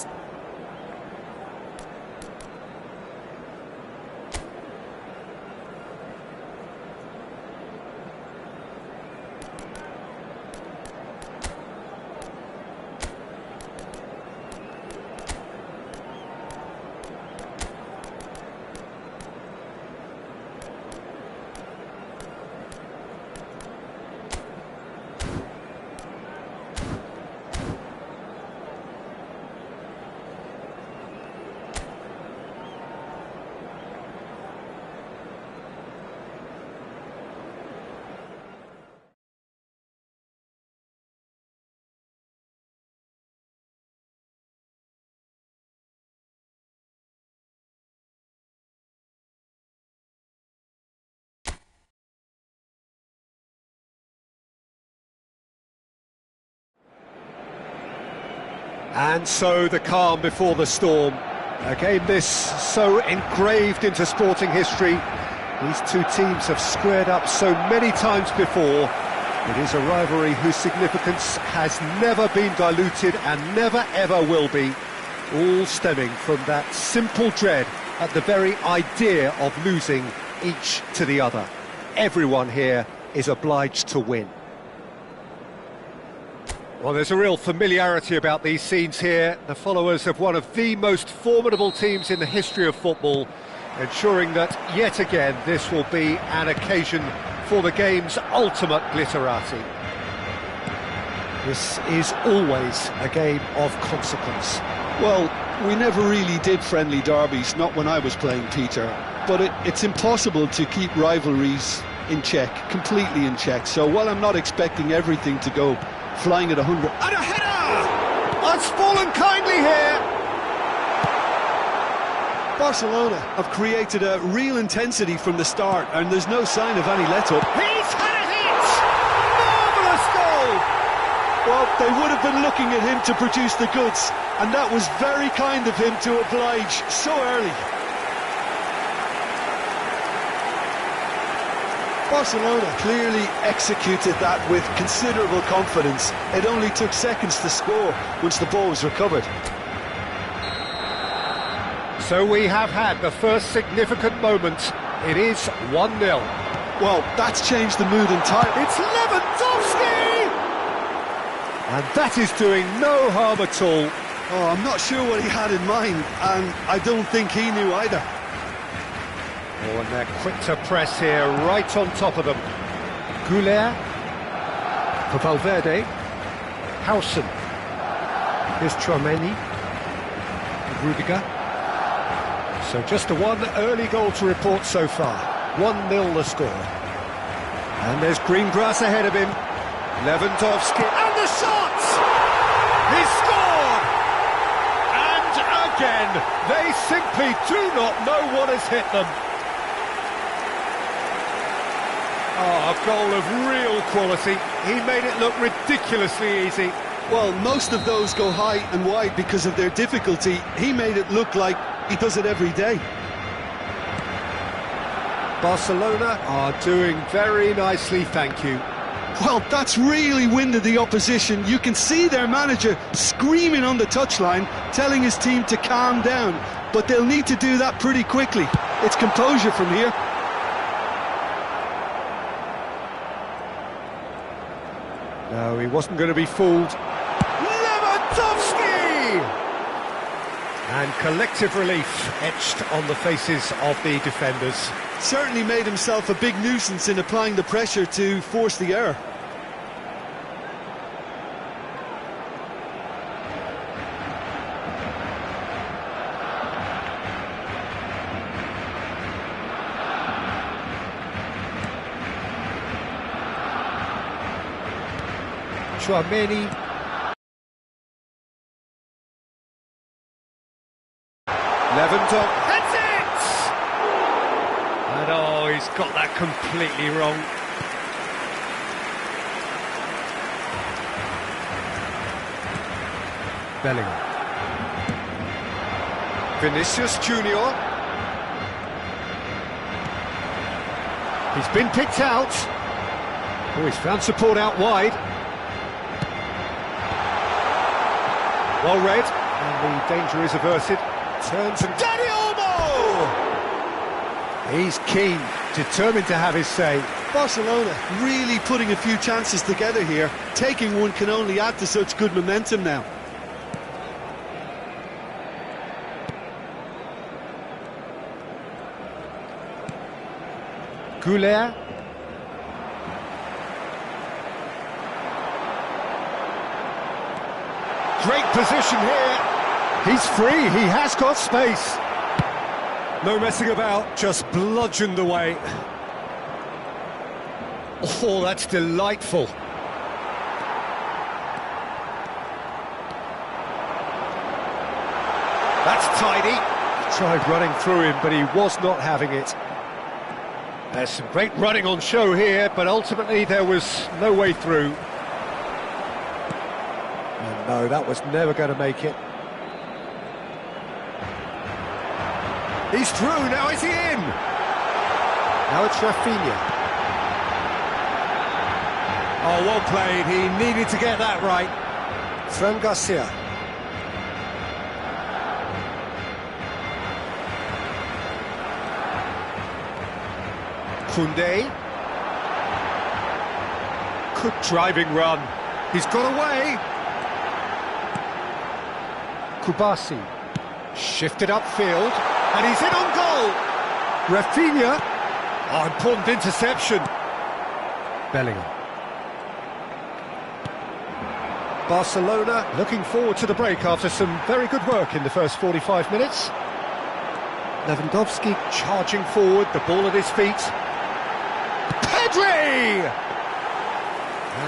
defence. And so the calm before the storm. A game this so engraved into sporting history. These two teams have squared up so many times before. It is a rivalry whose significance has never been diluted and never ever will be. All stemming from that simple dread at the very idea of losing each to the other. Everyone here is obliged to win. Well, there's a real familiarity about these scenes here. The followers of one of the most formidable teams in the history of football, ensuring that, yet again, this will be an occasion for the game's ultimate glitterati. This is always a game of consequence. Well, we never really did friendly derbies, not when I was playing, Peter. But it's impossible to keep rivalries in check, completely in check. So while I'm not expecting everything to go flying at 100... And a header! Oh, it's fallen kindly here! Barcelona have created a real intensity from the start, and there's no sign of any let-up. He's had a hit! Marvellous goal! Well, they would have been looking at him to produce the goods, and that was very kind of him to oblige so early. Barcelona clearly executed that with considerable confidence. It only took seconds to score once the ball was recovered. So we have had the first significant moment. It is 1-0. Well, that's changed the mood entirely. It's Lewandowski! And that is doing no harm at all. Oh, I'm not sure what he had in mind, and I don't think he knew either. Oh, and they're quick to press here, right on top of them. Goulet, for Valverde, Hausen, here's Tchouameni, Rudiger. So just a one early goal to report so far. 1-0 the score. And there's green grass ahead of him. Lewandowski, and the shot! He scored! And again, they simply do not know what has hit them. Oh, a goal of real quality. He made it look ridiculously easy. Well, most of those go high and wide because of their difficulty. He made it look like he does it every day. Barcelona are doing very nicely, thank you. Well, that's really winded the opposition. You can see their manager screaming on the touchline, telling his team to calm down. But they'll need to do that pretty quickly. It's composure from here. No, he wasn't going to be fooled. Lewandowski! And collective relief etched on the faces of the defenders. Certainly made himself a big nuisance in applying the pressure to force the error. Tchouameni. Lewandowski heads it! And oh, he's got that completely wrong. Bellingham. Vinicius Junior. He's been picked out. Oh, he's found support out wide. Well read. And the danger is averted. Turns and Dani Olmo! He's keen, determined to have his say. Barcelona really putting a few chances together here. Taking one can only add to such good momentum now. Goulet. Great position here. He's free, he has got space. No messing about, just bludgeoned away. Oh, that's delightful. That's tidy. He tried running through him, but he was not having it. There's some great running on show here, but ultimately there was no way through. And no, that was never going to make it. He's through, now is he in? Now it's Rafinha. Oh, well played, he needed to get that right. Fran Garcia. Koundé. Good driving run. He's got away. Kubasi. Shifted upfield. And he's in on goal! Rafinha! Oh, important interception. Bellingham. Barcelona looking forward to the break after some very good work in the first 45 minutes. Lewandowski charging forward, the ball at his feet. Pedri!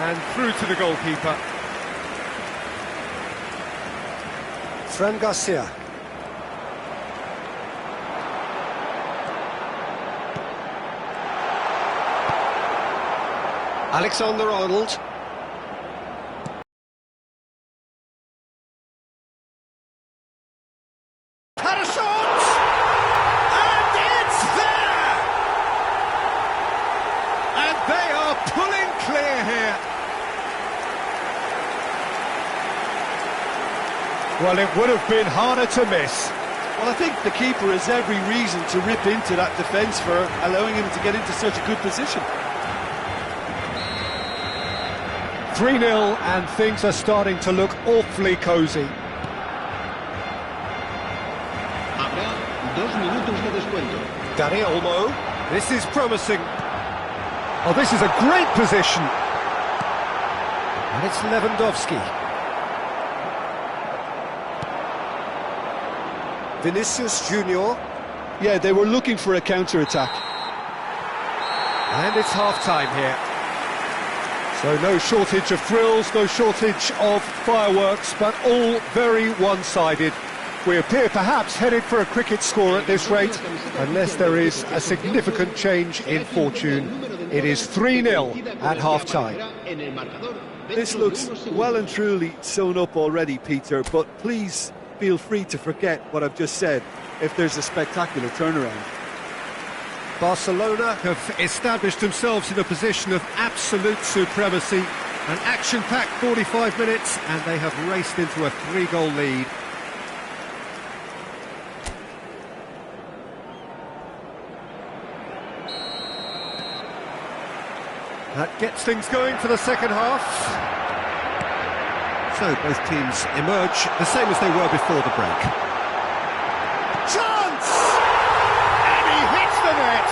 And through to the goalkeeper. Fran Garcia. Alexander-Arnold. Had a shot! And it's there! And they are pulling clear here. Well, it would have been harder to miss. Well, I think the keeper has every reason to rip into that defence for allowing him to get into such a good position. 3-0 and things are starting to look awfully cosy. Habrá 2 minutos de descuento. Dani Olmo, this is promising. Oh, this is a great position. And it's Lewandowski. Vinicius Junior. Yeah, they were looking for a counter-attack. And it's half-time here. So no shortage of thrills, no shortage of fireworks, but all very one-sided. We appear perhaps headed for a cricket score at this rate, unless there is a significant change in fortune. It is 3-0 at half-time. This looks well and truly sewn up already, Peter, but please feel free to forget what I've just said if there's a spectacular turnaround. Barcelona have established themselves in a position of absolute supremacy. An action-packed 45 minutes, and they have raced into a 3-goal lead. That gets things going for the second half. So both teams emerge the same as they were before the break. Chance! And he hits the net!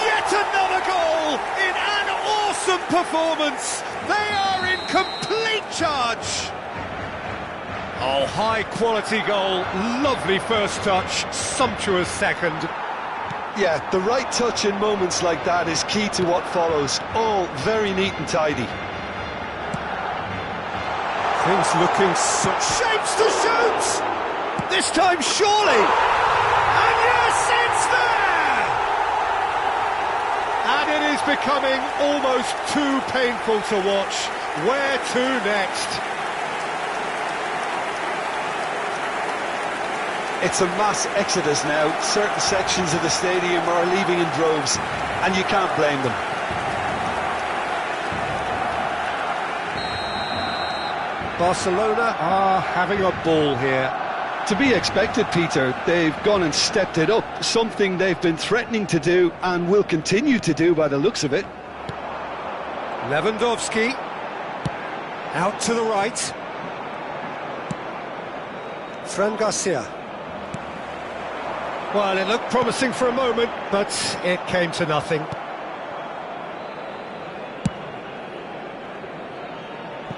Yet another goal in an awesome performance! They are in complete charge! Oh, high-quality goal, lovely first touch, sumptuous second. Yeah, the right touch in moments like that is key to what follows. All very neat and tidy. Things looking such shapes to shoot! This time surely! And yes, it's there! And it is becoming almost too painful to watch. Where to next? It's a mass exodus now. Certain sections of the stadium are leaving in droves, and you can't blame them. Barcelona are having a ball here. To be expected, Peter. They've gone and stepped it up, something they've been threatening to do and will continue to do by the looks of it. Lewandowski, out to the right. Fran Garcia. Well, it looked promising for a moment, but it came to nothing.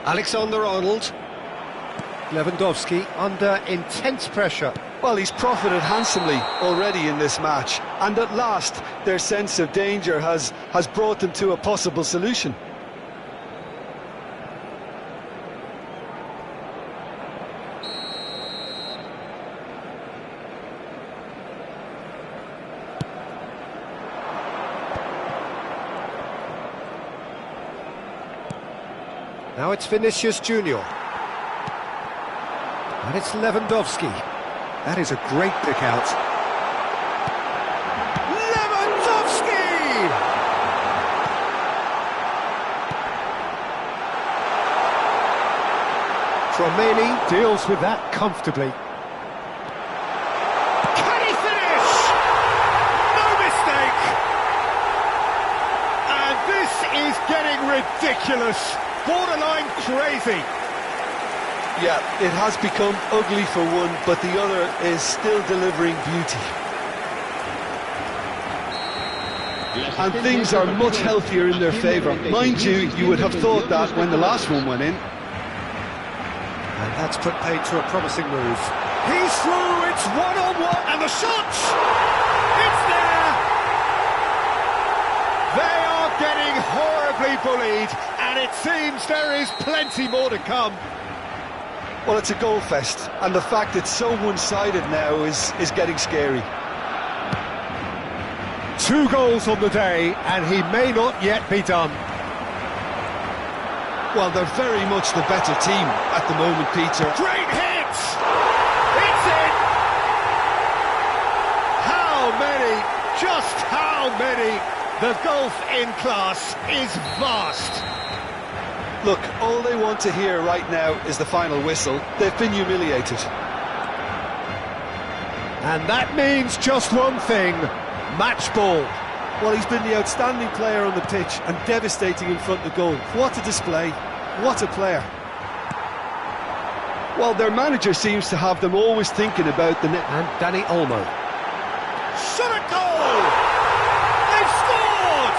Alexander-Arnold. Lewandowski under intense pressure. Well, he's profited handsomely already in this match, and at last their sense of danger has brought them to a possible solution. Now it's Vinicius Junior. And it's Lewandowski. That is a great pick out. Lewandowski! Tromeni deals with that comfortably. Can he finish? No mistake! And this is getting ridiculous. Borderline crazy. Yeah, it has become ugly for one, but the other is still delivering beauty. And things are much healthier in their favour. Mind you, you would have thought that when the last one went in. And that's put paid to a promising move. He's through, it's one-on-one, and the shot! It's there! They are getting horribly bullied, and it seems there is plenty more to come. Well, it's a goal fest, and the fact it's so one-sided now is getting scary. 2 goals on the day, and he may not yet be done. Well, they're very much the better team at the moment, Peter. Great hit! It's in! How many, just how many? The gulf in class is vast. Look, all they want to hear right now is the final whistle. They've been humiliated. And that means just one thing, match ball. Well, he's been the outstanding player on the pitch and devastating in front of goal. What a display, what a player. Well, their manager seems to have them always thinking about the net. And Danny Olmo. Shot at goal! They've scored!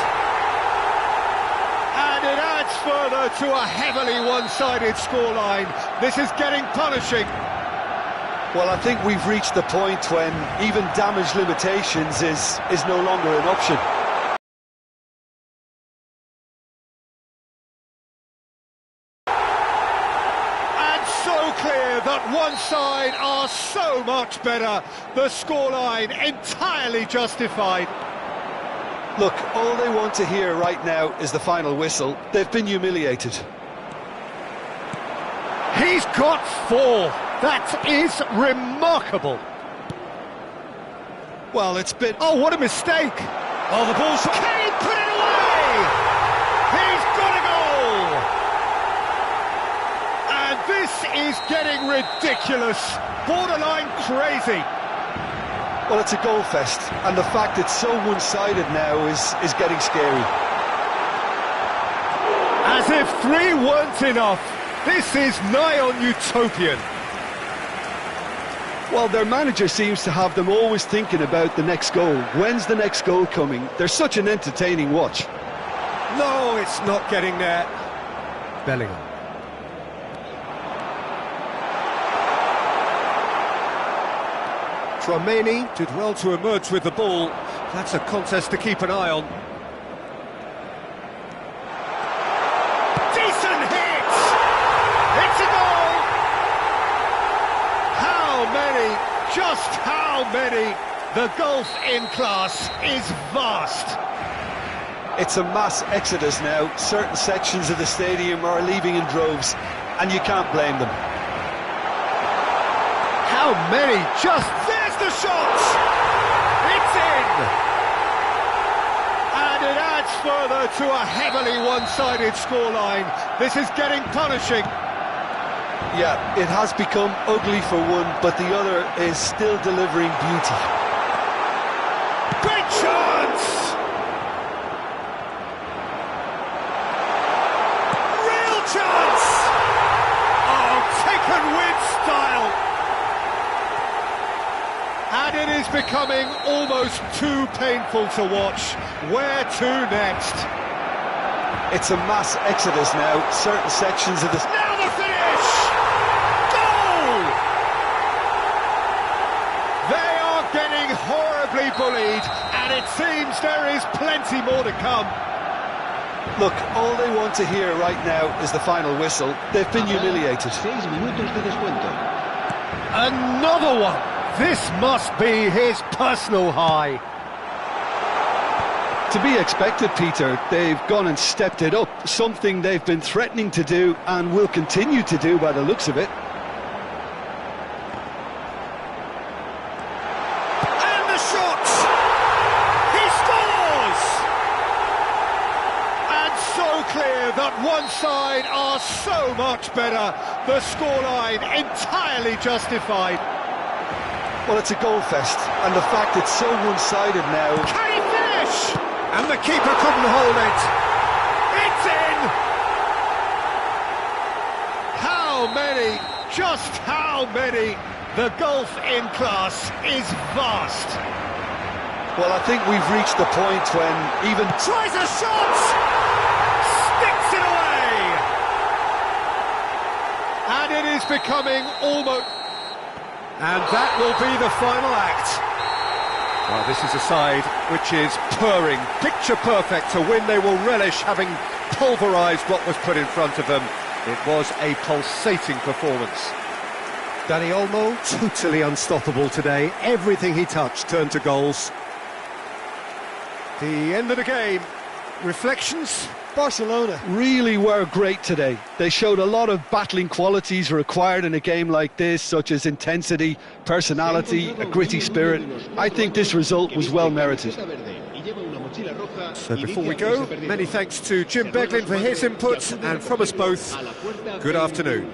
And it adds further to a heavily one-sided scoreline. This is getting punishing. Well, I think we've reached the point when even damage limitations is no longer an option. And so clear that one side are so much better. The scoreline entirely justified. Look, all they want to hear right now is the final whistle. They've been humiliated. He's got 4. That is remarkable. Well, it's been... Oh, what a mistake! Oh, the ball's... Can he put it away? He's got a goal! And this is getting ridiculous. Borderline crazy. Well, it's a goal fest, and the fact it's so one-sided now is getting scary. As if 3 weren't enough. This is nigh on utopian. Well, their manager seems to have them always thinking about the next goal. When's the next goal coming? They're such an entertaining watch. No, it's not getting there. Bellingham. Tromeni did well to emerge with the ball. That's a contest to keep an eye on. Decent hit! It's a goal! How many, just how many? The gulf in class is vast. It's a mass exodus now. Certain sections of the stadium are leaving in droves, and you can't blame them. How many? Just there's the shot! It's in! And it adds further to a heavily one-sided scoreline. This is getting punishing. Yeah, it has become ugly for one, but the other is still delivering beauty. Great chance! Real chance! Oh, taken with style! And it is becoming almost too painful to watch. Where to next? It's a mass exodus now. Certain sections of the... Now the finish! Goal! They are getting horribly bullied, and it seems there is plenty more to come. Look, all they want to hear right now is the final whistle. They've been humiliated. 6 minutos de descuento. Another one! This must be his personal high. To be expected, Peter. They've gone and stepped it up, something they've been threatening to do and will continue to do by the looks of it. And the shot! He scores! And so clear that one side are so much better. The scoreline entirely justified. Well, it's a goal fest, and the fact it's so one-sided now... Can he finish? And the keeper couldn't hold it. It's in! How many? Just how many? The gulf in class is vast. Well, I think we've reached the point when even... Tries a shot! Sticks it away! And it is becoming almost... And that will be the final act. Well, this is a side which is purring, picture perfect to win. They will relish having pulverised what was put in front of them. It was a pulsating performance. Dani Olmo, totally unstoppable today. Everything he touched turned to goals. The end of the game. Reflections? Barcelona really were great today. They showed a lot of battling qualities required in a game like this, such as intensity, personality, a gritty spirit. I think this result was well merited. So before we go, many thanks to Jim Beglin for his input, and from us both, good afternoon.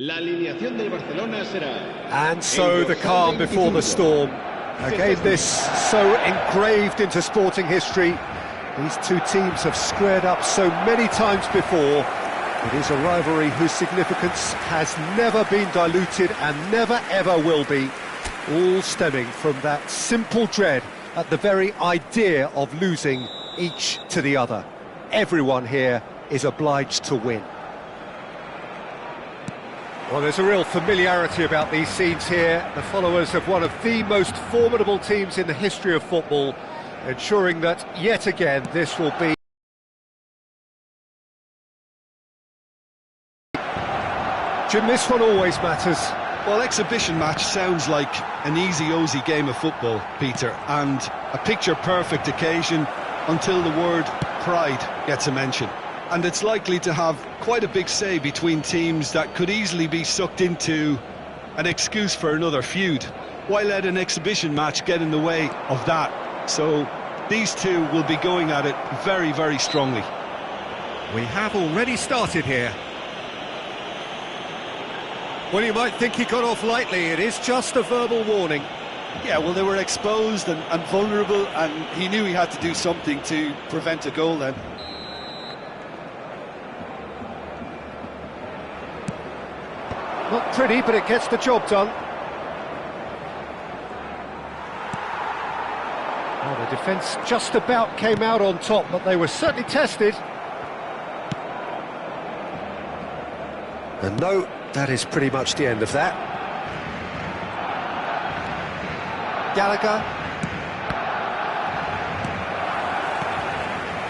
La alineación del Barcelona será... And so the calm before the storm. Again, this so engraved into sporting history. These two teams have squared up so many times before. It is a rivalry whose significance has never been diluted and never ever will be. All stemming from that simple dread at the very idea of losing each to the other. Everyone here is obliged to win. Well, there's a real familiarity about these scenes here. The followers of one of the most formidable teams in the history of football, ensuring that, yet again, this will be... Jim, this one always matters. Well, exhibition match sounds like an easy-ozy game of football, Peter, and a picture-perfect occasion until the word pride gets a mention. And it's likely to have quite a big say between teams that could easily be sucked into an excuse for another feud. Why let an exhibition match get in the way of that? So these two will be going at it very, very strongly. We have already started here. Well, you might think he got off lightly. It is just a verbal warning. Yeah, well, they were exposed and vulnerable, and he knew he had to do something to prevent a goal then. Not pretty, but it gets the job done. Well, the defence just about came out on top, but they were certainly tested. And no, that is pretty much the end of that. Gallagher.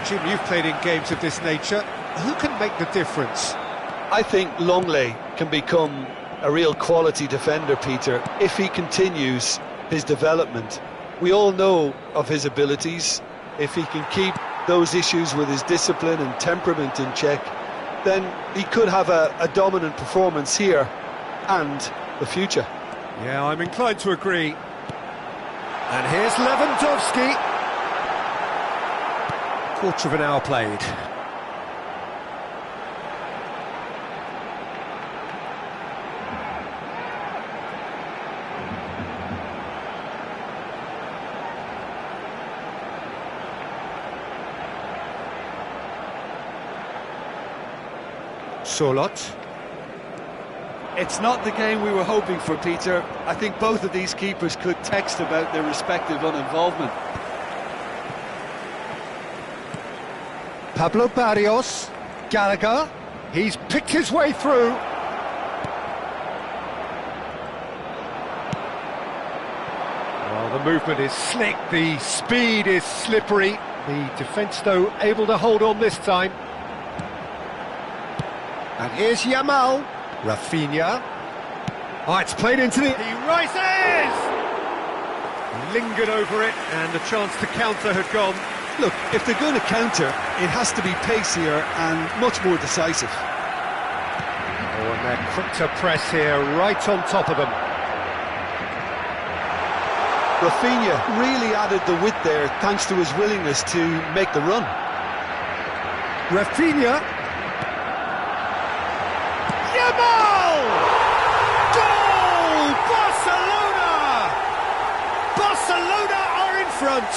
Jim, you've played in games of this nature. Who can make the difference? I think Longley can become a real quality defender, Peter, if he continues his development. We all know of his abilities. If he can keep those issues with his discipline and temperament in check, then he could have a dominant performance here and the future. Yeah, I'm inclined to agree. And here's Lewandowski. Quarter of an hour played. Solot. It's not the game we were hoping for, Peter. I think both of these keepers could text about their respective uninvolvement. Pablo Barrios. Gallagher. He's picked his way through. Well, the movement is slick, the speed is slippery. The defence, though, able to hold on this time. And here's Yamal. Rafinha. Oh, it's played into the... He rises! Lingered over it, and the chance to counter had gone. Look, if they're going to counter, it has to be pacier and much more decisive. Oh, and they're quick to press here, right on top of them. Rafinha really added the width there, thanks to his willingness to make the run. Rafinha. Yamal! Goal! Barcelona! Barcelona are in front.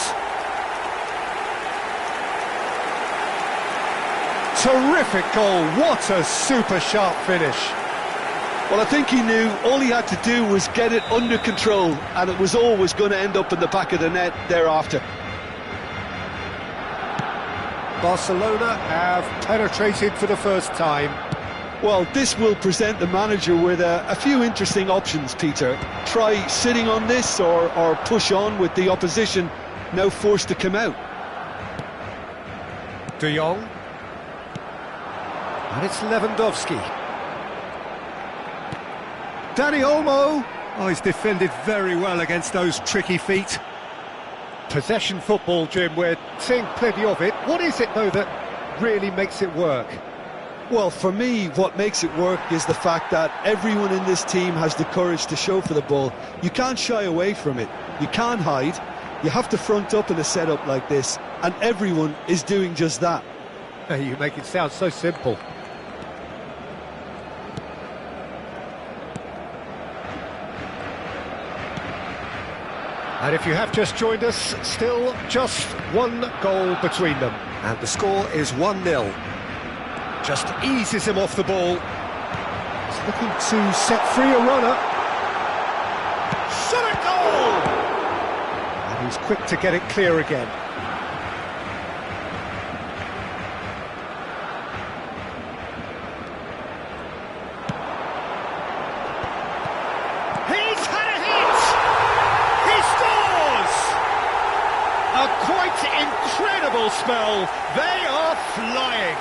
Terrific goal, what a super sharp finish. Well, I think he knew all he had to do was get it under control, and it was always going to end up in the back of the net thereafter. Barcelona have penetrated for the first time. Well, this will present the manager with a few interesting options, Peter. Try sitting on this or push on with the opposition now forced to come out. De Jong. And it's Lewandowski. Dani Olmo. Oh, he's defended very well against those tricky feet. Possession football, Jim, we're seeing plenty of it. What is it, though, that really makes it work? Well, for me, what makes it work is the fact that everyone in this team has the courage to show for the ball. You can't shy away from it. You can't hide. You have to front up in a setup like this, and everyone is doing just that. You make it sound so simple. And if you have just joined us, still just one goal between them. And the score is 1-0. Just eases him off the ball. He's looking to set free a runner. Shot at goal! And he's quick to get it clear again. He's had a hit! He scores! A quite incredible spell. They are flying.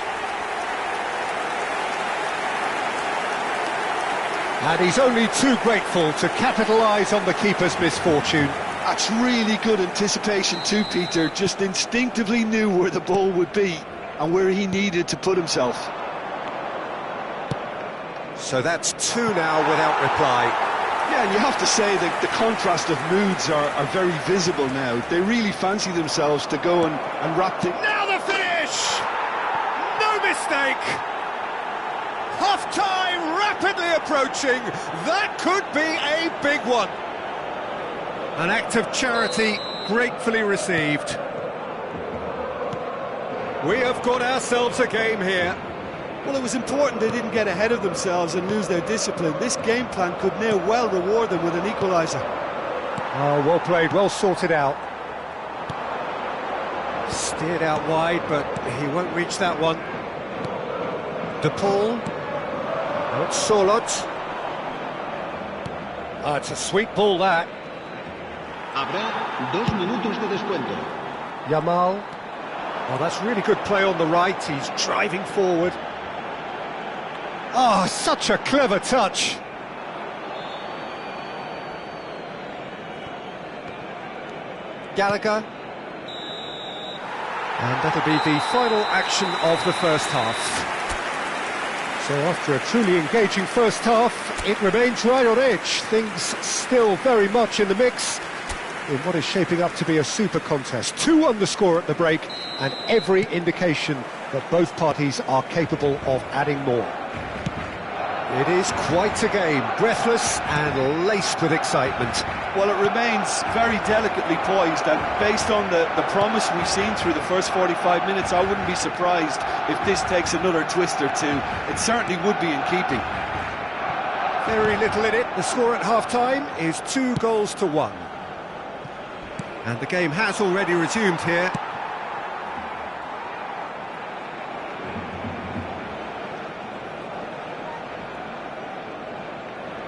And he's only too grateful to capitalise on the keeper's misfortune. That's really good anticipation too, Peter. Just instinctively knew where the ball would be and where he needed to put himself. So that's 2 now without reply. Yeah, and you have to say that the contrast of moods are very visible now. They really fancy themselves to go and wrap things. Now the finish! No mistake! Half-time rapidly approaching. That could be a big one. An act of charity gratefully received. We have got ourselves a game here. Well, it was important they didn't get ahead of themselves and lose their discipline. This game plan could now well reward them with an equaliser. Oh, well played, well sorted out. Steered out wide, but he won't reach that one. De Paul. Now it's Solot. Ah, it's a sweet ball, that. Habrá 2 minutos de descuento. Yamal. Oh, that's really good play on the right. He's driving forward. Oh, such a clever touch. Gallagher. And that'll be the final action of the first half. So after a truly engaging first half, it remains right on edge. Things still very much in the mix in what is shaping up to be a super contest. 2-1 the score at the break, and every indication that both parties are capable of adding more. It is quite a game, breathless and laced with excitement. Well, it remains very delicately poised, and based on the promise we've seen through the first 45 minutes, I wouldn't be surprised if this takes another twist or two. It certainly would be in keeping. Very little in it. The score at half-time is 2-1. And the game has already resumed here.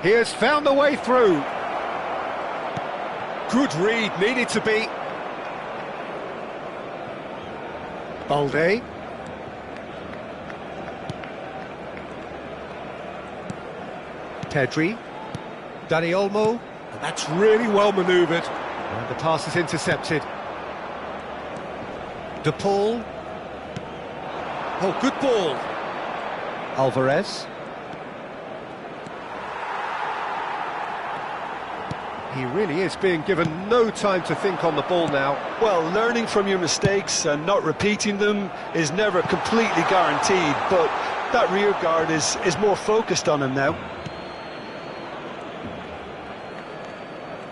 He has found the way through. Good read, needed to be. Balde. Pedri. Dani Olmo. And that's really well manoeuvred. And the pass is intercepted. De Paul. Oh, good ball. Alvarez. He really is being given no time to think on the ball now. Well, learning from your mistakes and not repeating them is never completely guaranteed, but that rear guard is more focused on him now.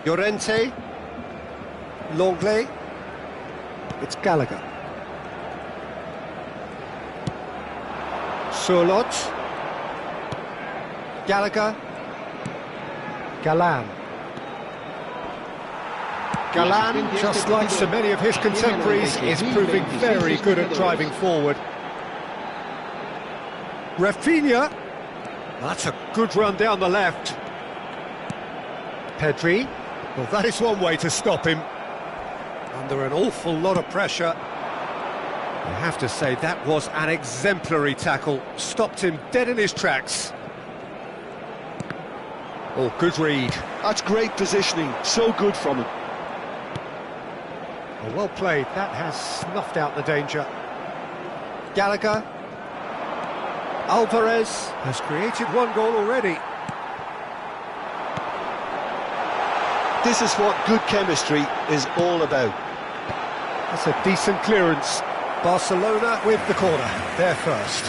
Llorente. Longley. It's Gallagher. Solot. Gallagher. Galan. Galan, just like so many of his contemporaries, is proving very good at driving forward. Rafinha. That's a good run down the left. Pedri. Well, that is one way to stop him. Under an awful lot of pressure. I have to say, that was an exemplary tackle. Stopped him dead in his tracks. Oh, good read. That's great positioning. So good from him. Oh, well played. That has snuffed out the danger. Gallagher. Alvarez has created 1 goal already. This is what good chemistry is all about. That's a decent clearance. Barcelona with the corner. They're first.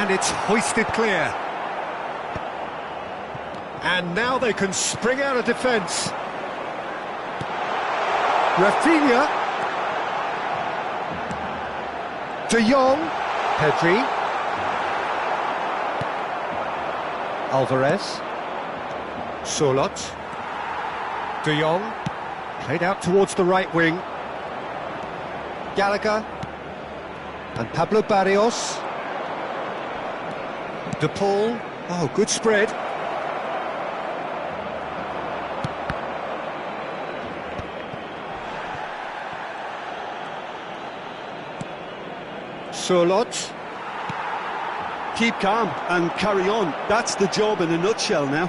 And it's hoisted clear. And now they can spring out of defence. Rafinha. De Jong. Pedri. Alvarez. Solot. De Jong. Played out towards the right wing. Gallagher. And Pablo Barrios. De Paul. Oh, good spread. Solot. Keep calm and carry on. That's the job in a nutshell now.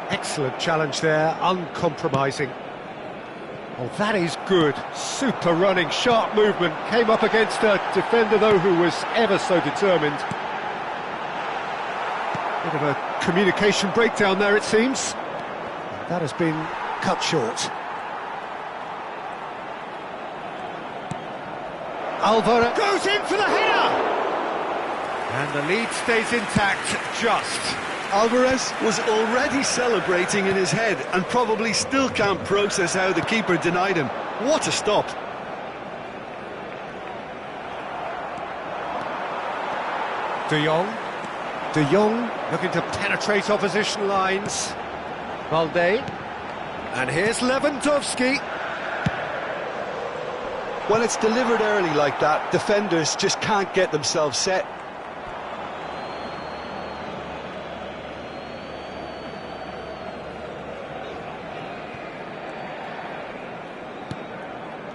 Excellent challenge there, uncompromising. Oh, that is good. Super running, sharp movement. Came up against a defender, though, who was ever so determined. Bit of a communication breakdown there, it seems. That has been cut short. Alvarez goes in for the header! And the lead stays intact, just. Alvarez was already celebrating in his head and probably still can't process how the keeper denied him. What a stop. De Jong. De Jong looking to penetrate opposition lines. Valde. And here's Lewandowski. When it's delivered early like that, defenders just can't get themselves set.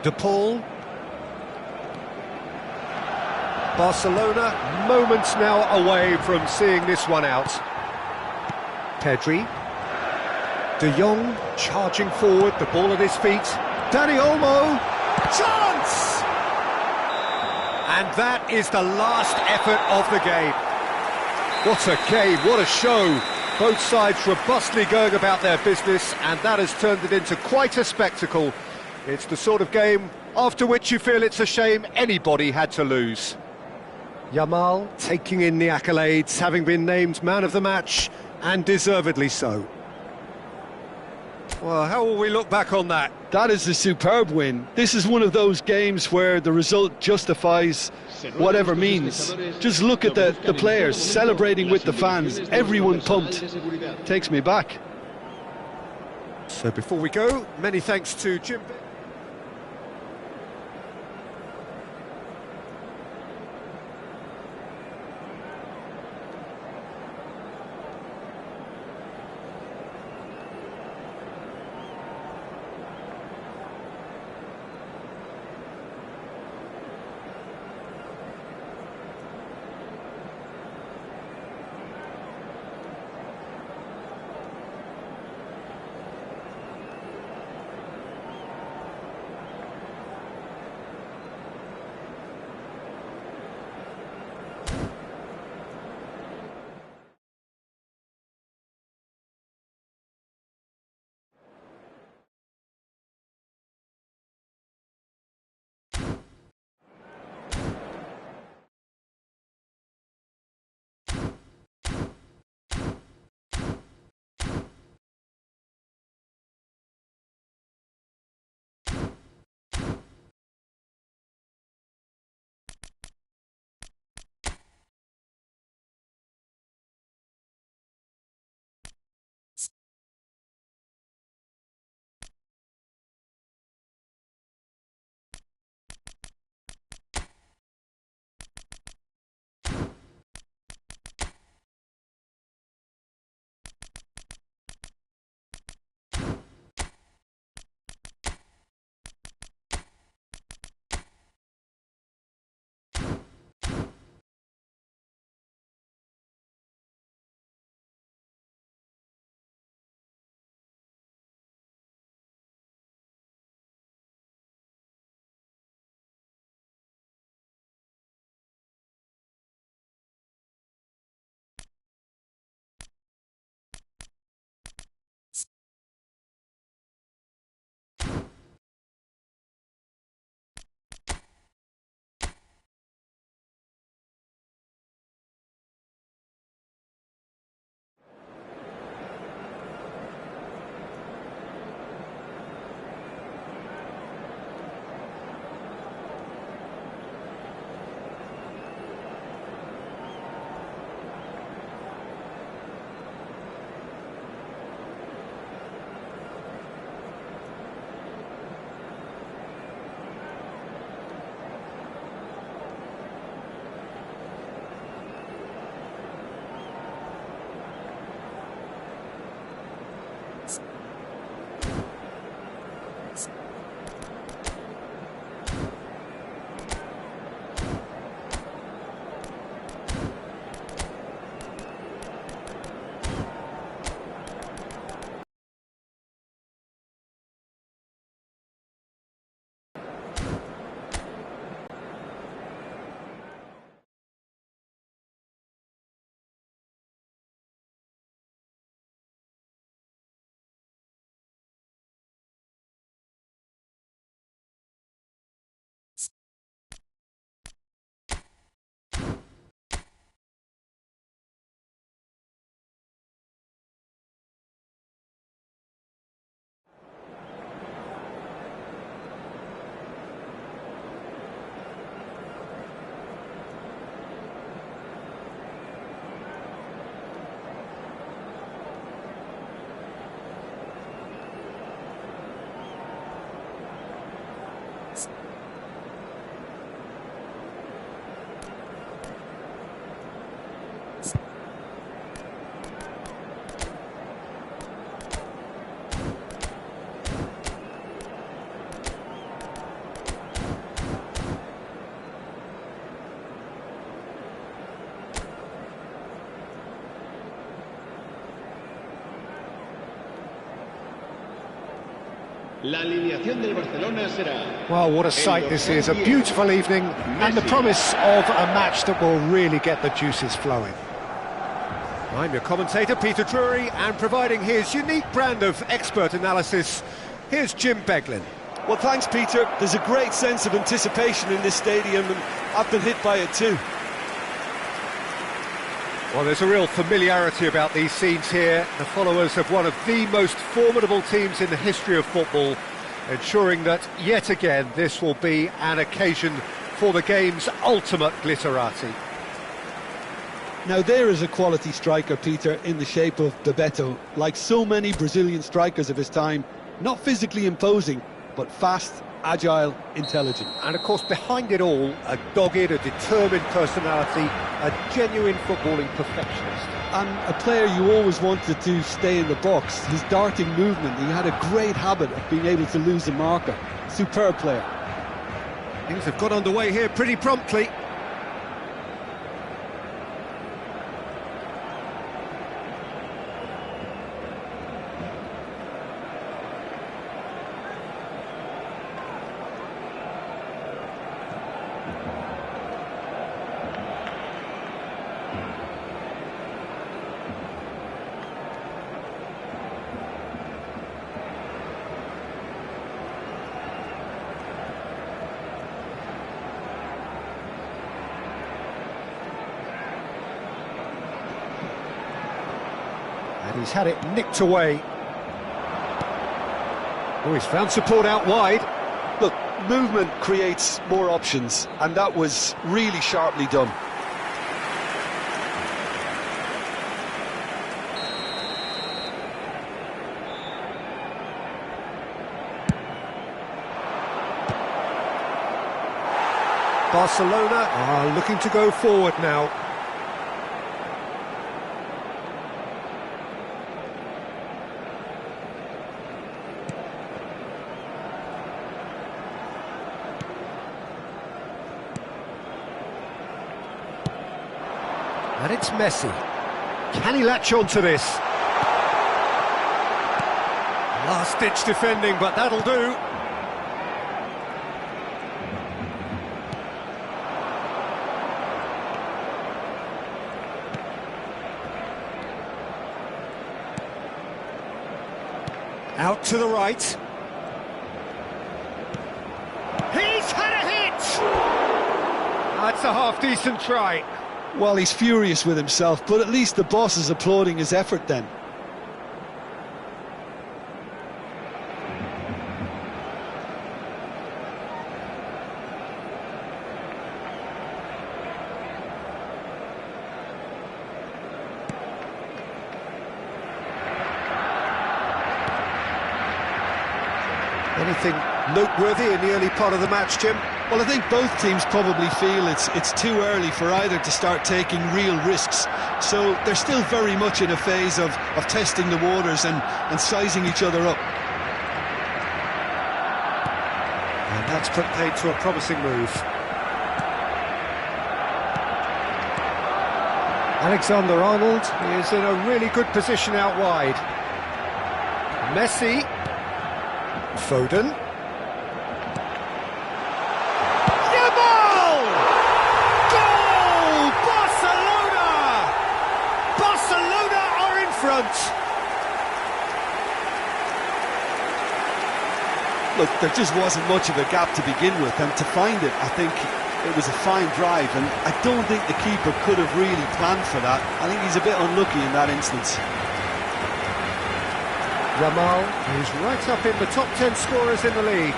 De Paul. Barcelona moments now away from seeing this one out. Pedri. De Jong charging forward, the ball at his feet. Dani Olmo. Chance! And that is the last effort of the game. What a game, what a show. Both sides robustly going about their business, and that has turned it into quite a spectacle. It's the sort of game after which you feel it's a shame anybody had to lose. Yamal taking in the accolades, having been named man of the match, and deservedly so. Well, how will we look back on that? That is a superb win. This is one of those games where the result justifies whatever means. Just look at the players celebrating with the fans, everyone pumped. Takes me back. So before we go, many thanks to Jim. La alineación del Barcelona será... Well, what a sight this is, a beautiful evening and the promise of a match that will really get the juices flowing. I'm your commentator, Peter Drury, and providing his unique brand of expert analysis, here's Jim Beglin. Well, thanks, Peter. There's a great sense of anticipation in this stadium, and I've been hit by it too. Well, there's a real familiarity about these scenes here. The followers of one of the most formidable teams in the history of football, ensuring that, yet again, this will be an occasion for the game's ultimate glitterati. Now, there is a quality striker, Peter, in the shape of Bebeto. Like so many Brazilian strikers of his time, not physically imposing, but fast, agile, intelligent. And of course, behind it all, a dogged, a determined personality, a genuine footballing perfectionist. And a player you always wanted to stay in the box. His darting movement, he had a great habit of being able to lose a marker. Superb player. Things have got underway here pretty promptly. And he's had it nicked away. Oh, he's found support out wide. Look, movement creates more options, and that was really sharply done. Barcelona are looking to go forward now. And it's Messi. Can he latch on to this? Last-ditch defending, but that'll do. Out to the right. He's had a hit! That's a half-decent try. Well, he's furious with himself, but at least the boss is applauding his effort then. Anything noteworthy in the early part of the match, Jim? Well, I think both teams probably feel it's too early for either to start taking real risks. So they're still very much in a phase of testing the waters and sizing each other up. And that's put paid to a promising move. Alexander-Arnold is in a really good position out wide. Messi. Foden. Look, there just wasn't much of a gap to begin with, and to find it, I think it was a fine drive, and I don't think the keeper could have really planned for that. I think he's a bit unlucky in that instance. Yamal is right up in the top 10 scorers in the league.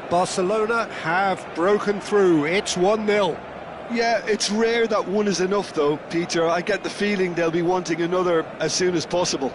Barcelona have broken through. It's 1-0. Yeah, it's rare that one is enough though, Peter. I get the feeling they'll be wanting another as soon as possible.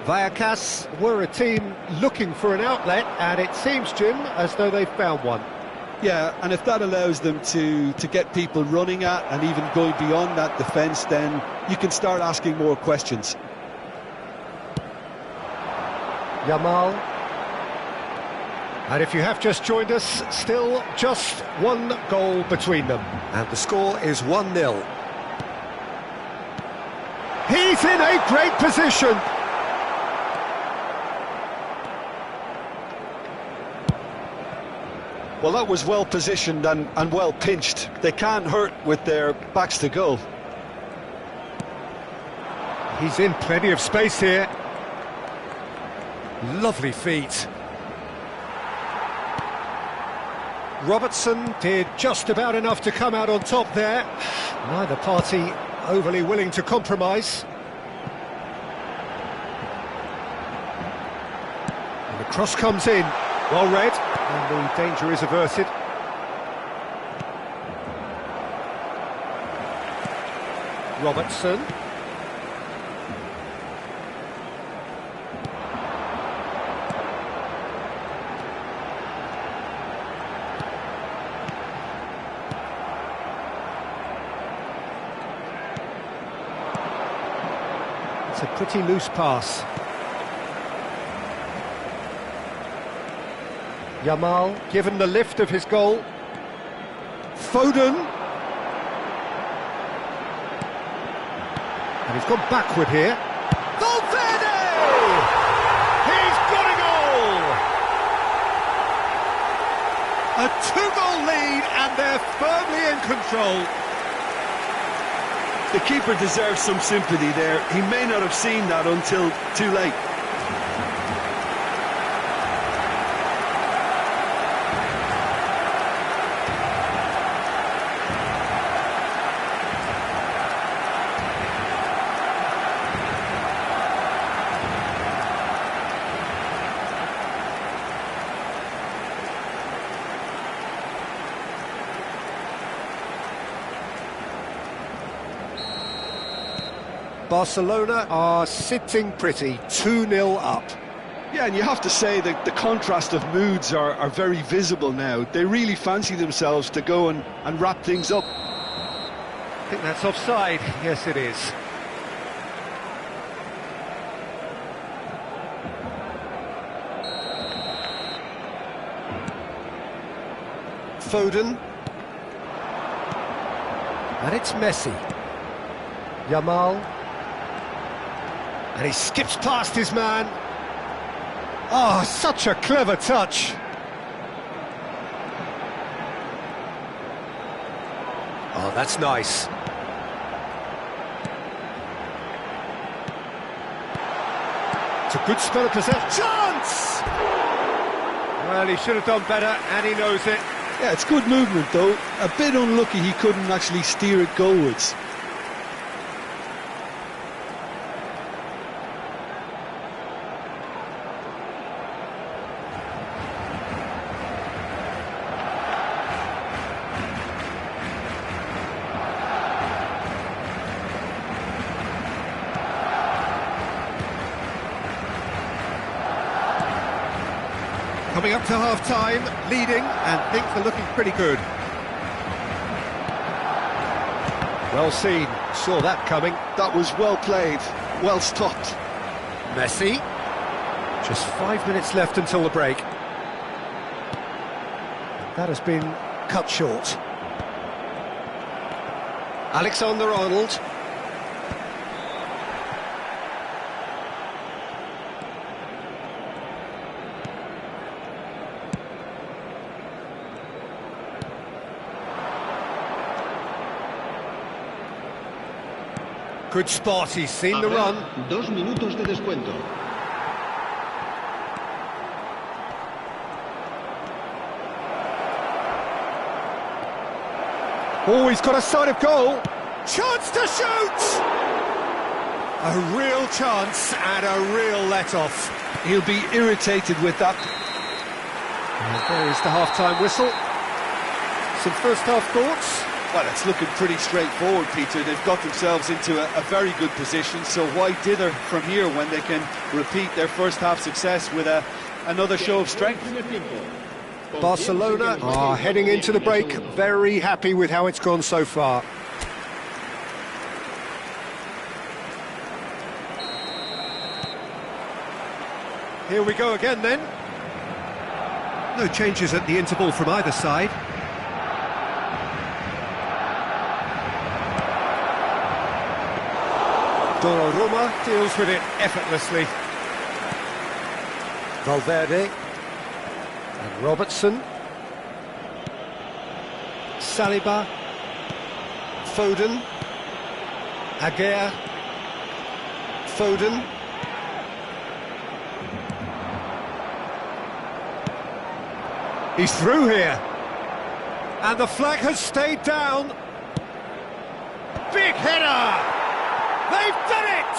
Vallecas were a team looking for an outlet, and it seems, Jim, as though they've found one. Yeah, and if that allows them to get people running at and even going beyond that defence, then you can start asking more questions. Yamal. And if you have just joined us, still just one goal between them. And the score is 1-0. He's in a great position. Well, that was well positioned and well pinched. They can't hurt with their backs to goal. He's in plenty of space here. Lovely feet. Robertson Did just about enough to come out on top there. Neither party overly willing to compromise. And the cross comes in. Well read, and the danger is averted. Robertson. It's a pretty loose pass. Yamal, given the lift of his goal. Foden. And he's gone backward here. Valverde! He's got a goal! a two-goal lead, and they're firmly in control. The keeper deserves some sympathy there. He may not have seen that until too late. Barcelona are sitting pretty, 2-0 up. Yeah, and you have to say that the contrast of moods are very visible now. They really fancy themselves to go and wrap things up. I think that's offside. Yes, it is. Foden. And it's Messi. Yamal. And he skips past his man. Oh, such a clever touch. Oh, that's nice. It's a good spell of possession. Chance! Well, he should have done better, and he knows it. Yeah, it's good movement, though. A bit unlucky he couldn't actually steer it goalwards. Coming up to half-time, leading, and things are looking pretty good. Well seen, saw that coming. That was well played, well stopped. Messi. Just 5 minutes left until the break. That has been cut short. Alexander-Arnold. Good spot, he's seen the run. 2 minutos de descuento. Oh, he's got a sight of goal. Chance to shoot! A real chance and a real let-off. He'll be irritated with that. And there is the half-time whistle. Some first-half thoughts? Well, it's looking pretty straightforward, Peter. They've got themselves into a very good position, so why dither from here when they can repeat their first half success with another show of strength? Barcelona are heading into the break, very happy with how it's gone so far. Here we go again then. No changes at the interval from either side. Donnarumma deals with it effortlessly. Valverde and Robertson. Saliba. Foden. Aguirre. Foden. He's through here. And the flag has stayed down. Big header! They've done it!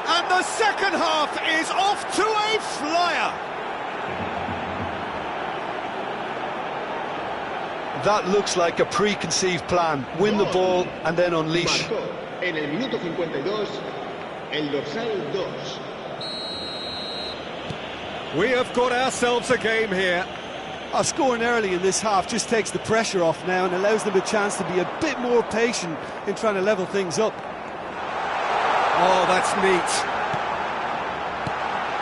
And the second half is off to a flyer. That looks like a preconceived plan. Win the ball and then unleash. Marcó en el minuto 52, el dorsal 2. We have got ourselves a game here. Scoring early in this half just takes the pressure off now and allows them a chance to be a bit more patient in trying to level things up. Oh, that's neat.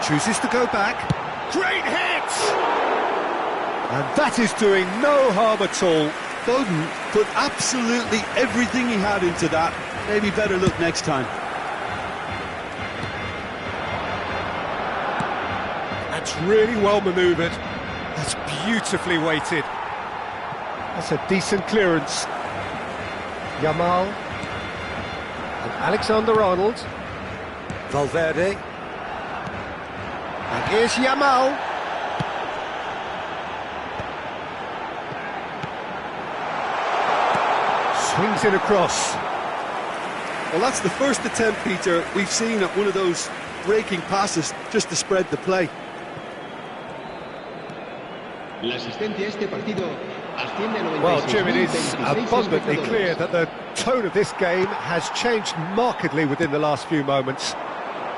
Chooses to go back. Great hit! And that is doing no harm at all. Foden put absolutely everything he had into that. Maybe better look next time. That's really well manoeuvred. That's beautifully weighted. That's a decent clearance. Yamal. And Alexander-Arnold. Valverde. And here's Yamal. Swings it across. Well, that's the first attempt, Peter, we've seen at one of those breaking passes just to spread the play. La asistencia a este partido asciende a 96.026 Well, Jim, it is abundantly clear that the tone of this game has changed markedly within the last few moments.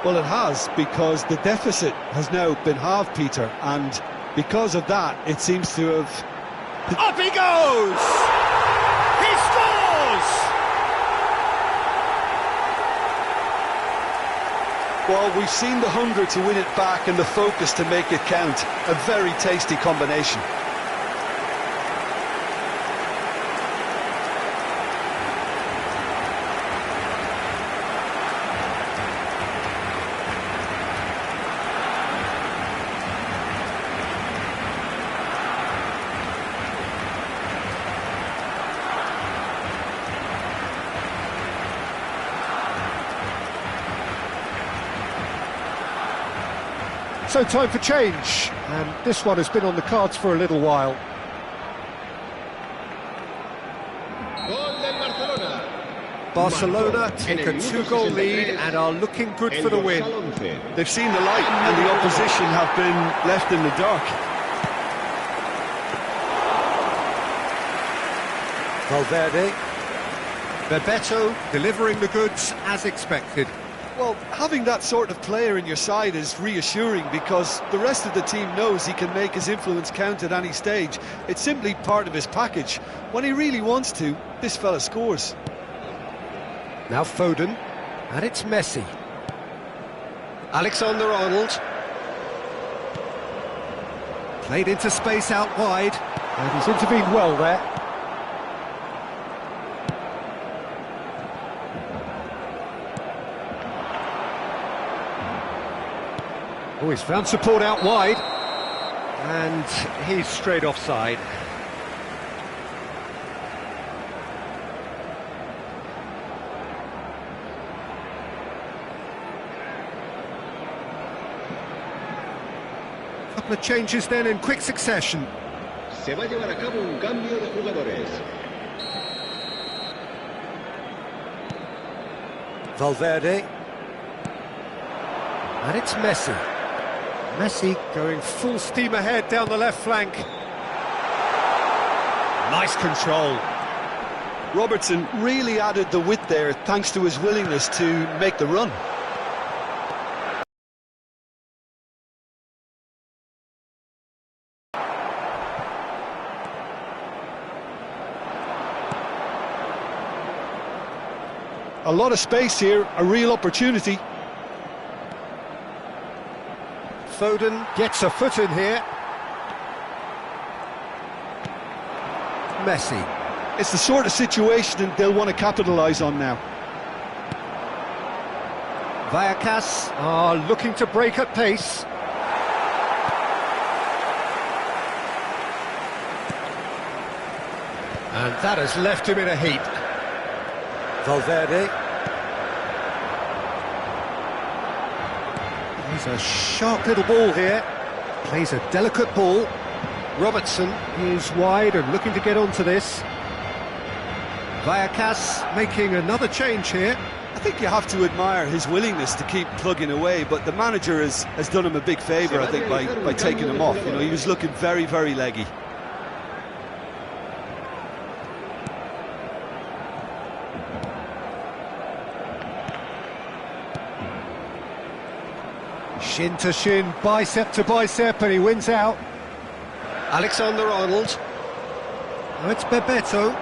Well, it has, because the deficit has now been halved, Peter, and because of that, it seems to have... Up he goes! He scores! Well, we've seen the hunger to win it back and the focus to make it count. A very tasty combination. So time for change, and this one has been on the cards for a little while. Gol del Barcelona. Barcelona take a two-goal lead and are looking good for the win. They've seen the light and the opposition have been left in the dark. Valverde. Bebeto delivering the goods as expected. Well, having that sort of player in your side is reassuring because the rest of the team knows he can make his influence count at any stage. It's simply part of his package. When he really wants to, this fella scores. Now Foden, and it's Messi. Alexander-Arnold. Played into space out wide, and he's intervened well there. Oh, he's found support out wide, and he's straight offside. Couple of changes then in quick succession. Se va a llevar a cabo un cambio de jugadores. Valverde. And it's Messi. Messi going full steam ahead down the left flank. Nice control. Robertson really added the width there thanks to his willingness to make the run. A lot of space here, a real opportunity. Foden gets a foot in here. Messi. It's the sort of situation they'll want to capitalise on now. Vallecas are looking to break at pace. And that has left him in a heap. Valverde. He's a sharp little ball here. Plays a delicate ball. Robertson is wide and looking to get onto this. Vallecas making another change here. I think you have to admire his willingness to keep plugging away, but the manager has done him a big favour, I think, by taking him off. You know, he was looking very, very leggy. Shin to shin, bicep to bicep, and he wins out. Alexander-Arnold. Oh, it's Bebeto.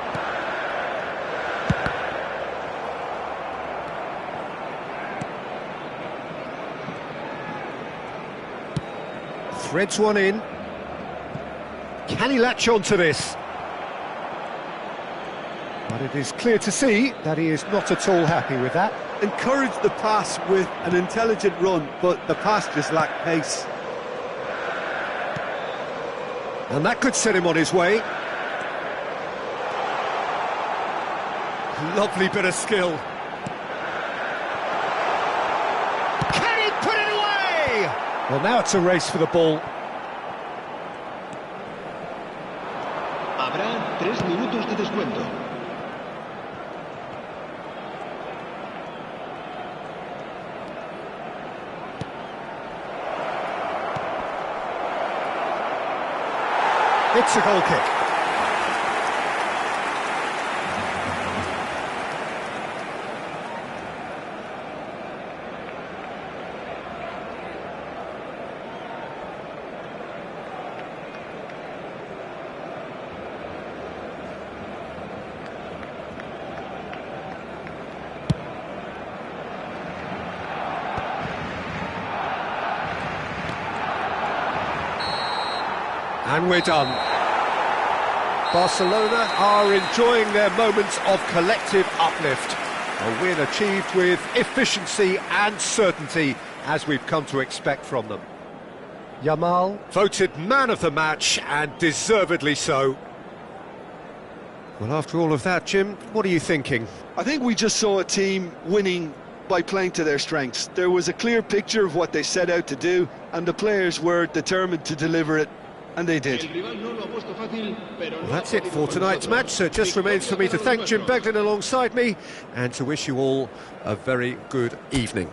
Threads one in. Can he latch on to this? But it is clear to see that he is not at all happy with that. Encouraged the pass with an intelligent run, but the pass just lacked pace. And that could set him on his way. Lovely bit of skill. Can he put it away? Well, now it's a race for the ball. Habrá 3 minutos de descuento. It's a goal kick. And we're done. Barcelona are enjoying their moments of collective uplift. A win achieved with efficiency and certainty, as we've come to expect from them. Yamal voted man of the match, and deservedly so. Well, after all of that, Jim, what are you thinking? I think we just saw a team winning by playing to their strengths. There was a clear picture of what they set out to do, and the players were determined to deliver it, and they did. Well, that's it for tonight's match, so it just remains for me to thank Jim Beglin alongside me and to wish you all a very good evening.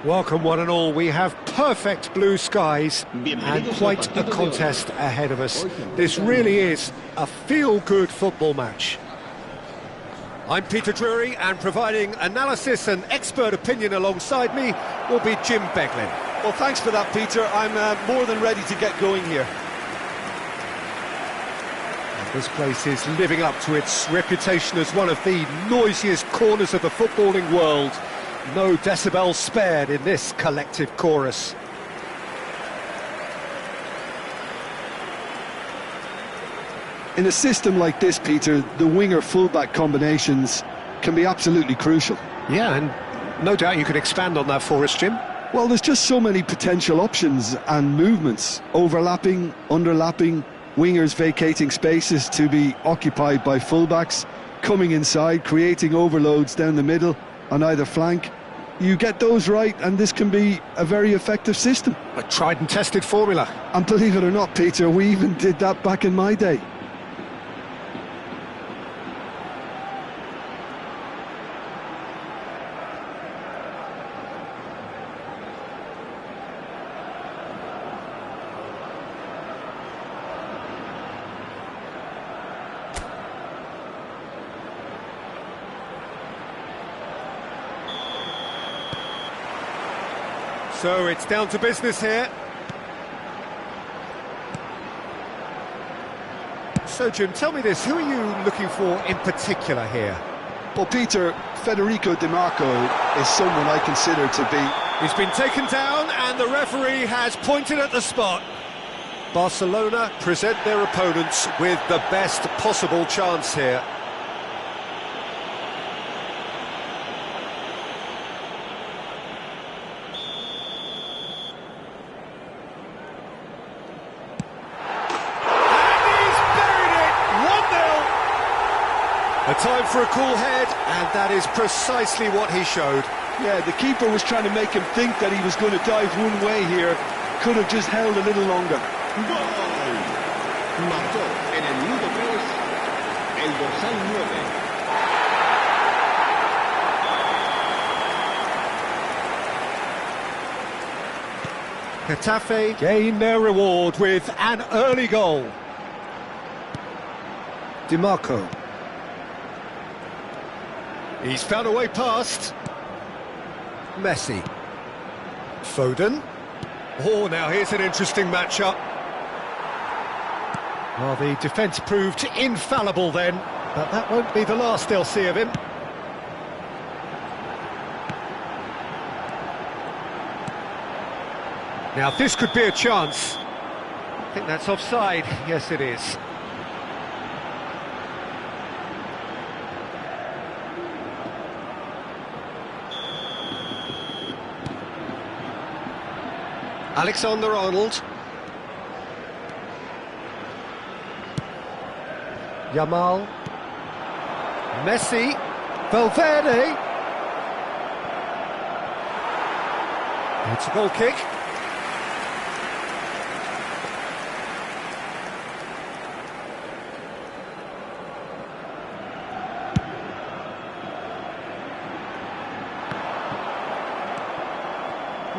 Welcome one and all, we have perfect blue skies and quite a contest ahead of us. This really is a feel-good football match. I'm Peter Drury, and providing analysis and expert opinion alongside me will be Jim Beglin. Well, thanks for that, Peter. I'm more than ready to get going here. And this place is living up to its reputation as one of the noisiest corners of the footballing world. No decibels spared in this collective chorus. In a system like this, Peter, the winger-fullback combinations can be absolutely crucial. Yeah, and no doubt you could expand on that for us, Jim. Well, there's just so many potential options and movements. Overlapping, underlapping, wingers vacating spaces to be occupied by fullbacks, coming inside, creating overloads down the middle on either flank. You get those right and this can be a very effective system. A tried and tested formula. And believe it or not, Peter, we even did that back in my day. So it's down to business here. So Jim, tell me this, who are you looking for in particular here? Well, Peter, Federico Di Marco is someone I consider to be... He's been taken down and the referee has pointed at the spot. Barcelona present their opponents with the best possible chance here. A time for a cool head, and that is precisely what he showed. Yeah, the keeper was trying to make him think that he was going to dive one way here. Could have just held a little longer. ¡Gol! Marcó en el minuto 3 el dorsal 9. Getafe gain their reward with an early goal. Di Marco. He's found a way past. Messi. Foden. Oh, now here's an interesting matchup. Well, the defence proved infallible then, but that won't be the last they'll see of him. Now this could be a chance. I think that's offside. Yes, it is. Alexander-Arnold. Yamal. Messi. Valverde. It's a goal kick.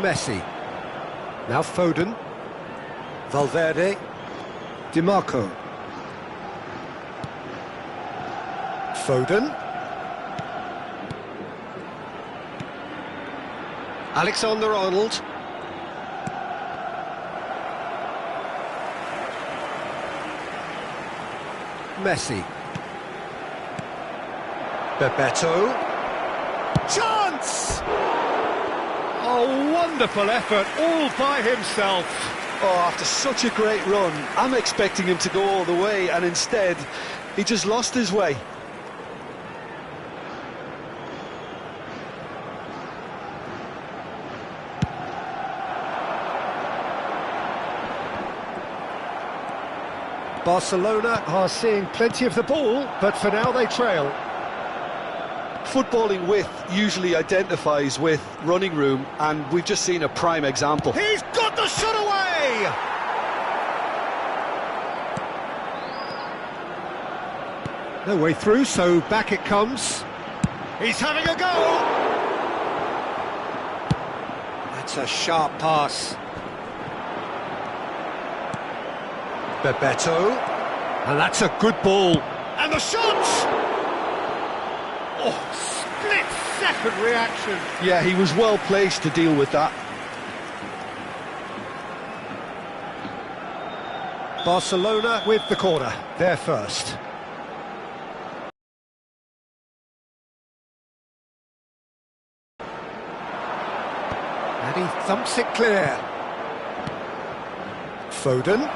Messi. Now Foden. Valverde. DiMarco. Foden. Alexander-Arnold. Messi. Bebeto. Chance! Oh, wonderful effort, all by himself. Oh, after such a great run, I'm expecting him to go all the way, and instead, he just lost his way. Barcelona are seeing plenty of the ball, but for now they trail. Footballing width usually identifies with running room, and we've just seen a prime example. He's got the shot away! No way through, so back it comes. He's having a go! That's a sharp pass. Bebeto. And that's a good ball. And the shot! Oh, split-second reaction. Yeah, he was well placed to deal with that. Barcelona with the corner, they're first. And he thumps it clear. Foden.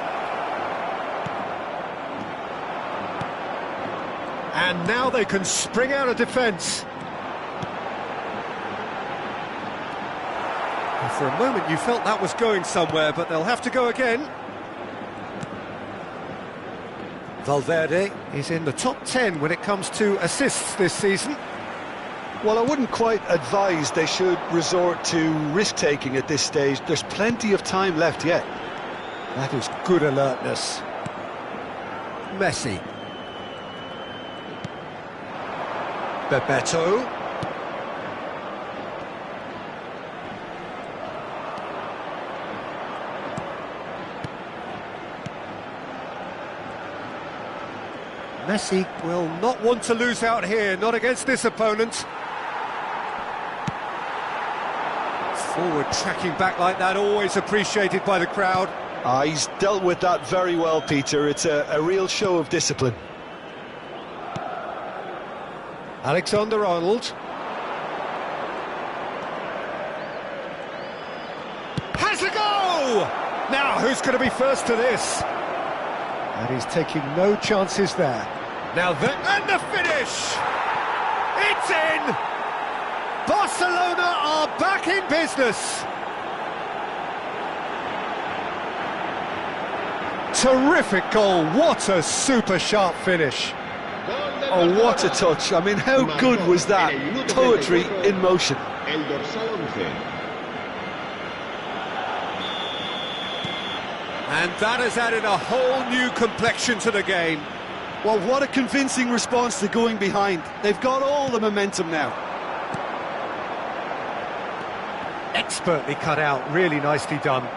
And now they can spring out of defence. For a moment you felt that was going somewhere, but they'll have to go again. Valverde is in the top 10 when it comes to assists this season. Well, I wouldn't quite advise they should resort to risk-taking at this stage. There's plenty of time left yet. That is good alertness. Messi. Bebeto. Messi will not want to lose out here, not against this opponent. Forward tracking back like that, always appreciated by the crowd. He's dealt with that very well, Peter. It's a real show of discipline. Alexander-Arnold. Has a go! Now, who's going to be first to this? And he's taking no chances there. Now and the finish! It's in! Barcelona are back in business! Terrific goal, what a super sharp finish. Oh, what a touch. I mean, how good was that? Poetry in motion. El dorsal 11. And that has added a whole new complexion to the game. Well, what a convincing response to going behind. They've got all the momentum now. Expertly cut out, really nicely done.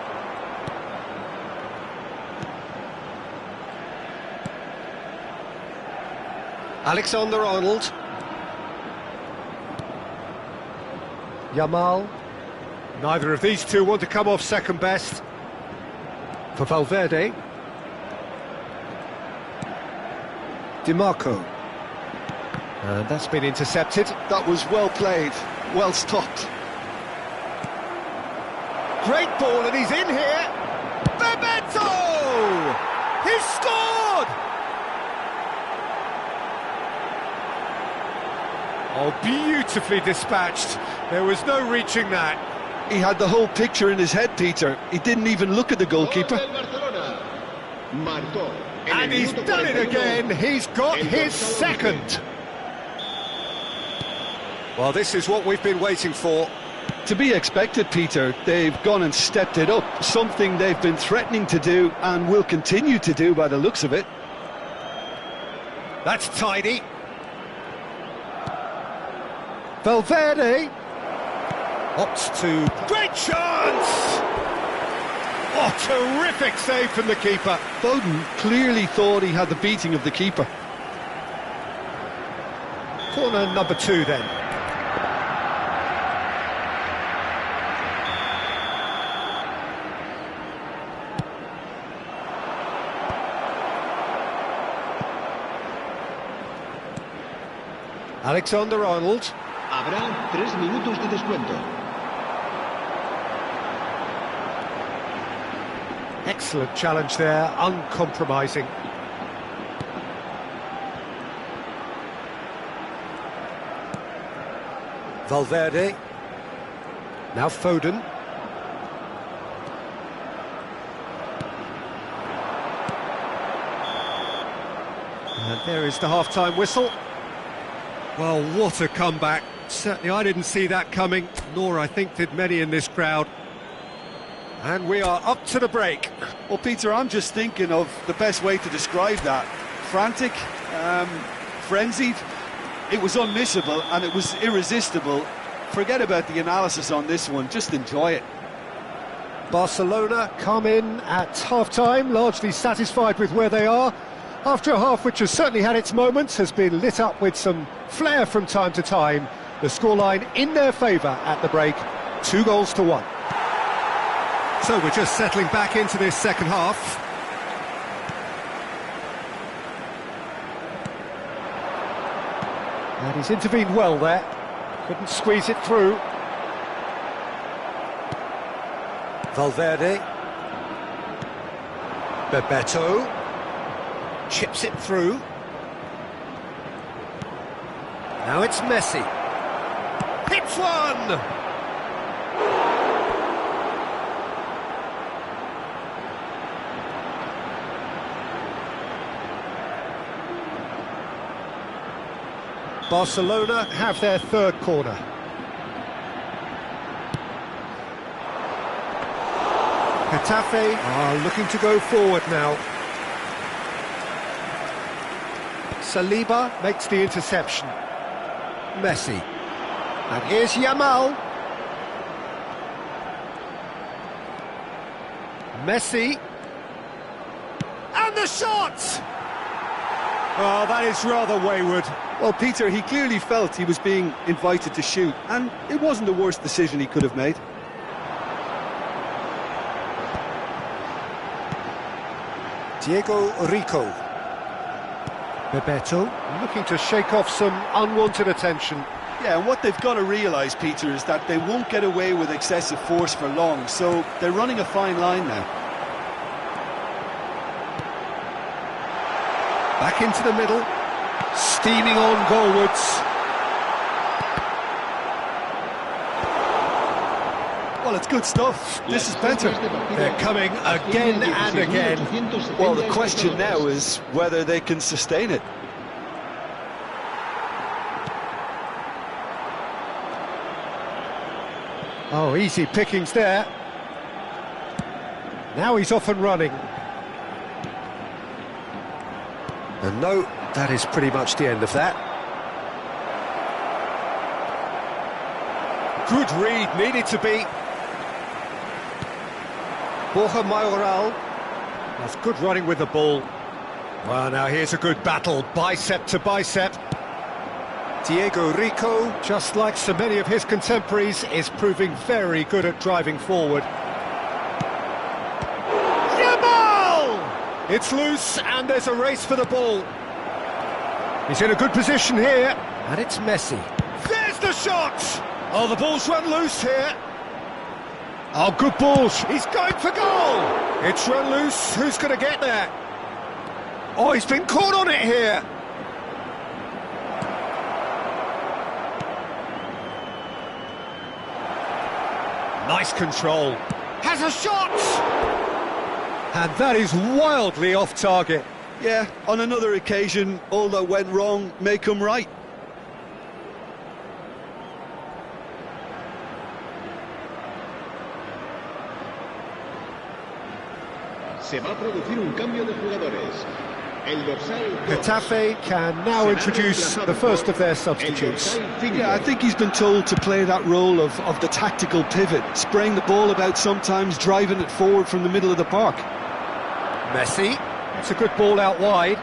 Alexander-Arnold. Yamal. Neither of these two want to come off second best. For Valverde. Di Marco. And that's been intercepted. That was well played, well stopped. Great ball, and he's in here. Bebeto! He's scored! Oh, beautifully dispatched. There was no reaching that. He had the whole picture in his head, Peter. He didn't even look at the goalkeeper. And he's done it again. He's got his second. Well, this is what we've been waiting for. To be expected, Peter. They've gone and stepped it up, something they've been threatening to do and will continue to do by the looks of it. That's tidy. Valverde opts to... Great chance! Oh, terrific save from the keeper. Foden clearly thought he had the beating of the keeper. Corner number 2 then. Alexander-Arnold. Habrá 3 minutos de descuento. Excellent challenge there, uncompromising. Valverde. Now Foden. And there is the half-time whistle. Well, what a comeback. Certainly I didn't see that coming, nor I think did many in this crowd. And we are up to the break. Well, Peter, I'm just thinking of the best way to describe that. Frantic, frenzied. It was unmissable and it was irresistible. Forget about the analysis on this one, just enjoy it. Barcelona come in at half-time, largely satisfied with where they are. After a half which has certainly had its moments, has been lit up with some flair from time to time. The scoreline in their favour at the break, 2-1. So we're just settling back into this second half. And he's intervened well there. Couldn't squeeze it through. Valverde. Bebeto. Chips it through. Now it's Messi. Hits one! Barcelona have their third corner. Getafe are looking to go forward now. Saliba makes the interception. Messi. And here's Yamal. Messi. And the shot! Oh, that is rather wayward. Well, Peter, he clearly felt he was being invited to shoot, and it wasn't the worst decision he could have made. Diego Rico. Bebeto looking to shake off some unwanted attention. Yeah, and what they've got to realise, Peter, is that they won't get away with excessive force for long, so they're running a fine line now. Back into the middle, steaming on goalwards. Well, it's good stuff. This is better. They're coming again and again. Well, the question now is whether they can sustain it. Oh, easy pickings there. Now he's off and running. And no, that is pretty much the end of that. Good read, needed to be. Borja Mayoral. That's good running with the ball. Well, now here's a good battle, bicep to bicep. Diego Rico, just like so many of his contemporaries, is proving very good at driving forward. Yamal! It's loose, and there's a race for the ball. He's in a good position here, and it's Messi. There's the shot! Oh, the ball's run loose here. Oh, good balls. He's going for goal. It's run loose. Who's going to get there? Oh, he's been caught on it here. Nice control. Has a shot! And that is wildly off target. Yeah, on another occasion, all that went wrong may come right. Se va a producir un cambio de jugadores. El dorsal 2. Getafe can now introduce the first of their substitutes. Yeah, I think he's been told to play that role of the tactical pivot, spraying the ball about sometimes, driving it forward from the middle of the park. Messi, it's a good ball out wide.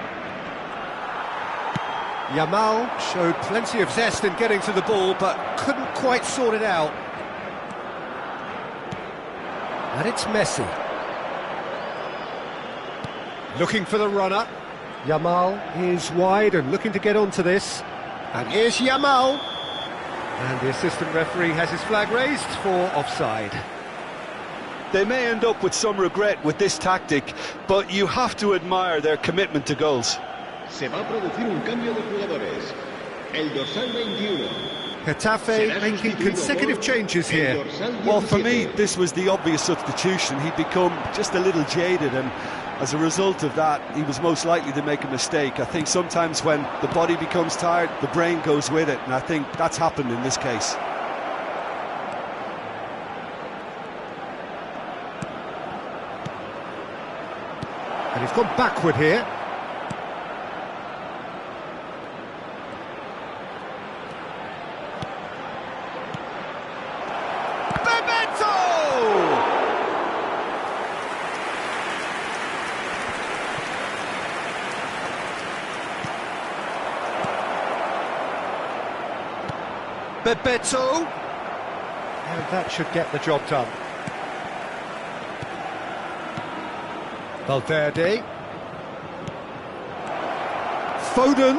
Yamal showed plenty of zest in getting to the ball, but couldn't quite sort it out. And it's Messi. Looking for the runner. Yamal is wide and looking to get onto this. And here's Yamal. And the assistant referee has his flag raised for offside. They may end up with some regret with this tactic, but you have to admire their commitment to goals. Se va a producir un cambio de jugadores. El dorsal 21. Getafe making consecutive changes here. Well, for me, this was the obvious substitution. He'd become just a little jaded, and as a result of that, he was most likely to make a mistake. I think sometimes when the body becomes tired, the brain goes with it, and I think that's happened in this case. And he's gone backward here. Bebeto, and that should get the job done. Valverde, Foden,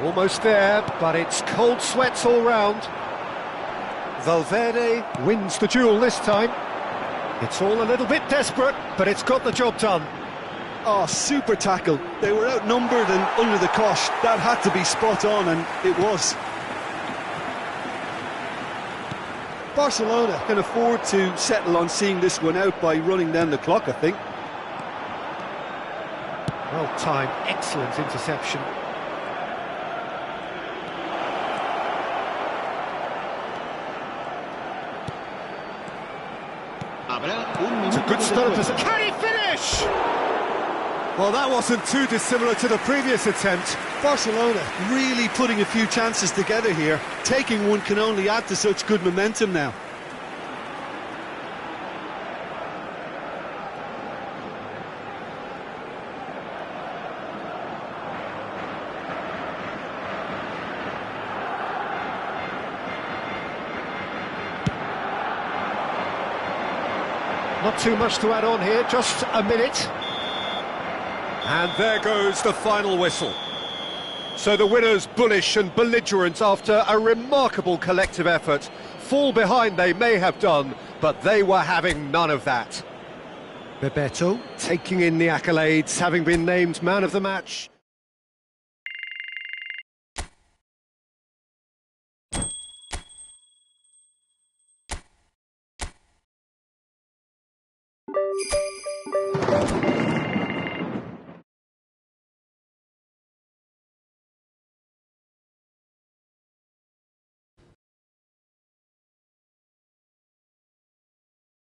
almost there, but it's cold sweats all round. Valverde wins the duel this time. It's all a little bit desperate, but it's got the job done. Oh, super tackle. They were outnumbered and under the cosh. That had to be spot on, and it was. Barcelona can afford to settle on seeing this one out by running down the clock, I think. Well timed, excellent interception. It's a good start. Can he finish? Well, that wasn't too dissimilar to the previous attempt. Barcelona really putting a few chances together here. Taking one can only add to such good momentum now. Not too much to add on here, just a minute. And there goes the final whistle. So the winners, bullish and belligerent after a remarkable collective effort. Fall behind they may have done, but they were having none of that. Bebeto taking in the accolades, having been named man of the match.